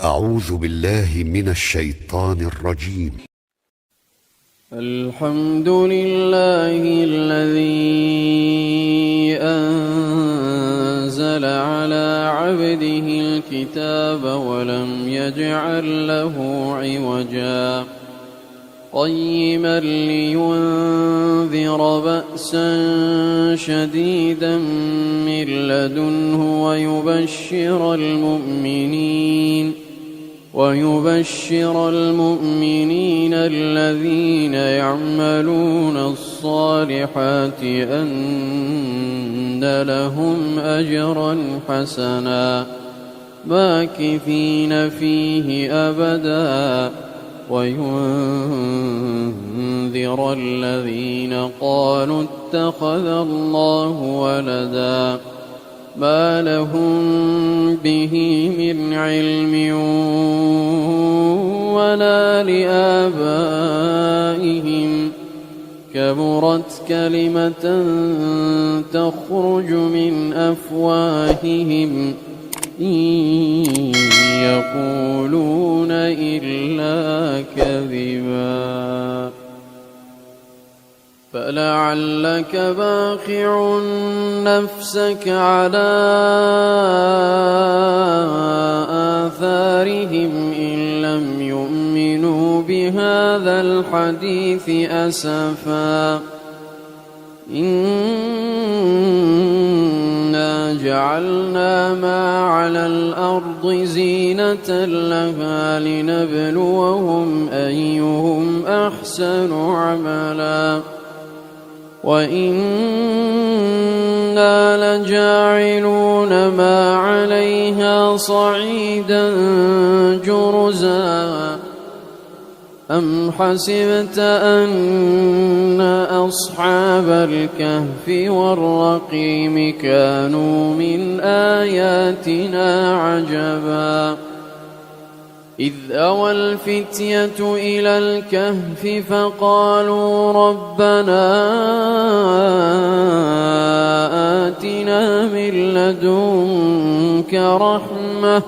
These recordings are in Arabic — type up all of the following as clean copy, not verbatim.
أعوذ بالله من الشيطان الرجيم. الحمد لله الذي أنزل على عبده الكتاب ولم يجعل له عوجا قيما لينذر بأسا شديدا من لدنه ويبشر المؤمنين الذين يعملون الصالحات أن لهم أجرا حسنا ماكثين فيه أبدا وينذر الذين قالوا اتخذ الله ولدا ما لهم به من علم ولا لآبائهم كبرت كلمة تخرج من أفواههم إن يقولون إلا كذبا فلعلك باخع نفسك على آثارهم إن لم يؤمنوا بهذا الحديث أسفا إنا جعلنا ما على الأرض زينة لها لنبلوهم أيهم أحسن عملا وإنا لجاعلون ما عليها صعيدا جرزا أم حسبت أن أصحاب الكهف والرقيم كانوا من آياتنا عجبا إذ أوى الفتية إلى الكهف فقالوا ربنا آتنا من لدنك رحمة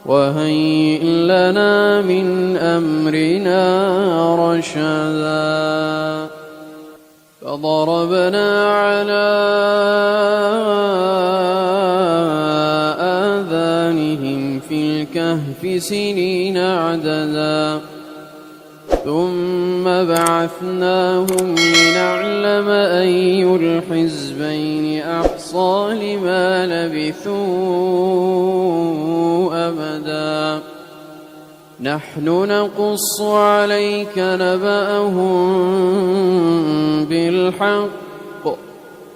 وهيئ لنا من أمرنا رشدا فضربنا على آذانهم في الكهف سنين عددا ثم بعثناهم لنعلم أي الحزبين أحصى لما لبثوا أمدا نحن نقص عليك نبأهم بالحق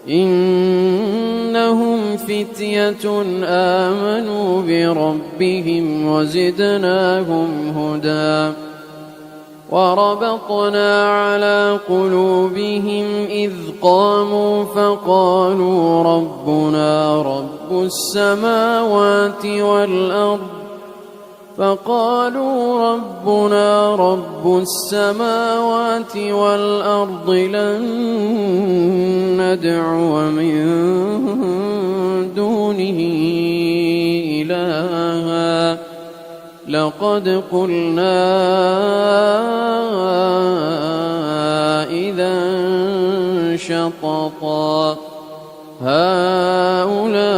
إنهم فتية آمنوا بربهم وزدناهم هدى وربطنا على قلوبهم إذ قاموا فقالوا ربنا رب السماوات والأرض لن ندعو من دونه إلها لقد قلنا إذا شططا هؤلاء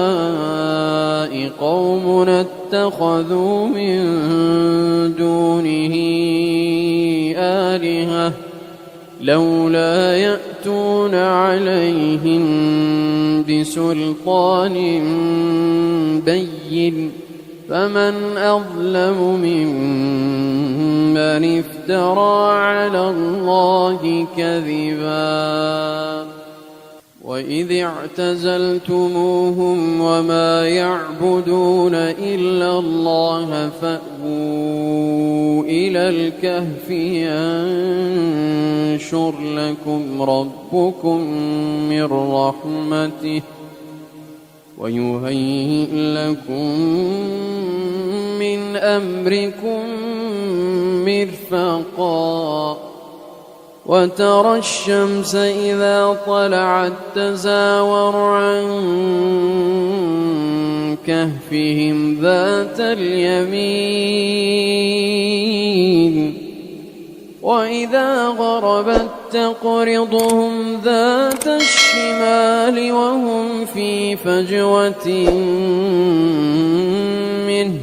قومنا اتخذوا من دونه آلهة لولا يأتون عليهم بسلطان بين فمن أظلم ممن افترى على الله كذبا وإذ اعتزلتموهم وما يعبدون إلا الله فأووا إلى الكهف ينشر لكم ربكم من رحمته ويهيئ لكم من أمركم مرفقا وترى الشمس إذا طلعت تزاور عن كهفهم ذات اليمين وإذا غربت تقرضهم ذات الشمال وهم في فجوة منه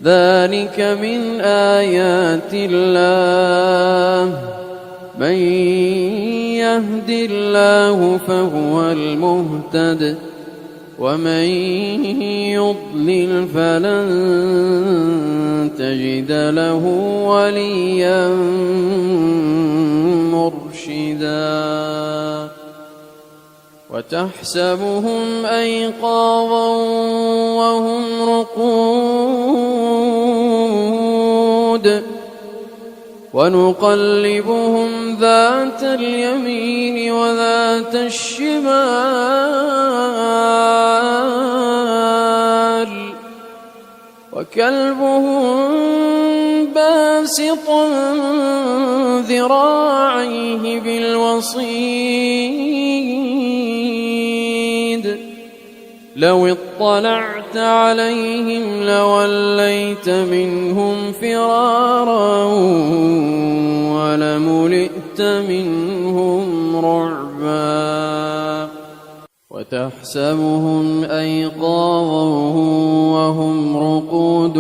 ذلك من آيات الله من يهد الله فهو المهتد ومن يضلل فلن تجد له وليا مرشدا وتحسبهم أيقاظا وهم رقود ونقلبهم ذات اليمين وذات الشمال وكلبهم باسط ذراعيه بالوصيد لو اطلعت عليهم لوليت منهم فرارا ولملئت منهم رعبا وتحسبهم أيقاظا وهم رقود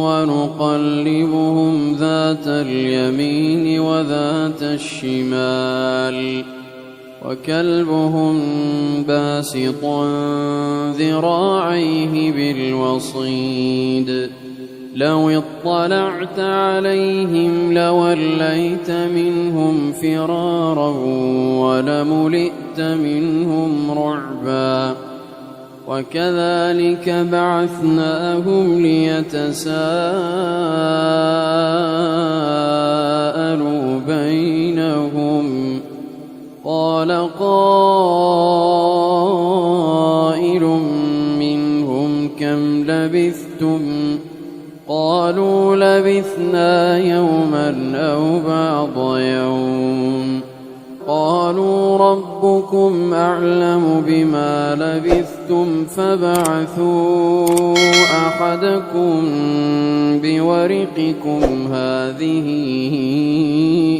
ونقلبهم ذات اليمين وذات الشمال وكلبهم باسط ذراعيه بالوصيد لو اطلعت عليهم لوليت منهم فرارا ولملئت منهم رعبا وكذلك بعثناهم ليتساءلوا بينهم قال قائل منهم كم لبثتم قالوا لبثنا يوما أو بعض يوم قالوا ربكم أعلم بما لبثتم فابعثوا أحدكم بورقكم هذه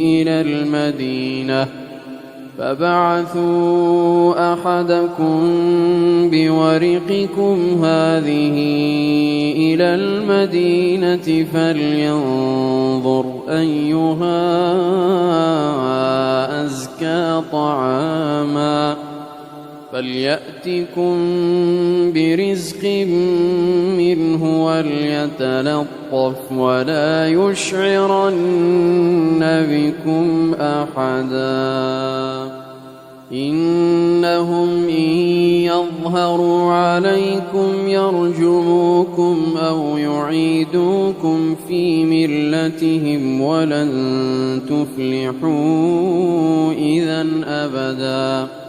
إلى المدينة فبعثوا أحدكم بورقكم هذه إلى المدينة فلينظر أيها أزكى طعاما فليأتكم برزق منه وليتلطف ولا يشعرن بكم أحدا إنهم إن يظهروا عليكم يرجموكم أو يعيدوكم في ملتهم ولن تفلحوا إذا أبدا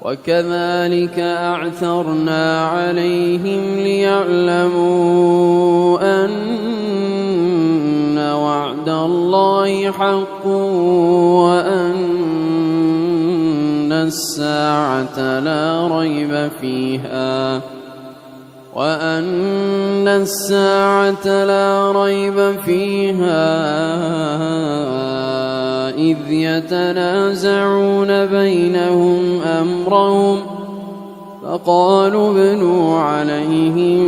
وكذلك أعثرنا عليهم ليعلموا أن وعد الله حق وأن الساعة لا ريب فيها إذ يتنازعون بينهم أمرهم فقالوا ابنوا عليهم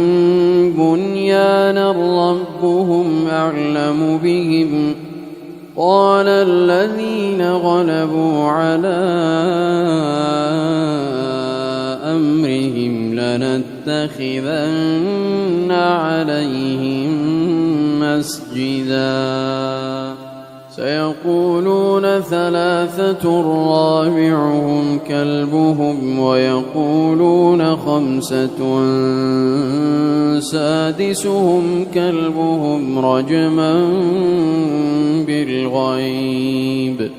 بنيانا ربهم أعلم بهم قال الذين غلبوا على أمرهم لنتخذن عليهم مسجدا سيقولون ثلاثة رابعهم كلبهم ويقولون خمسة سادسهم كلبهم رجما بالغيب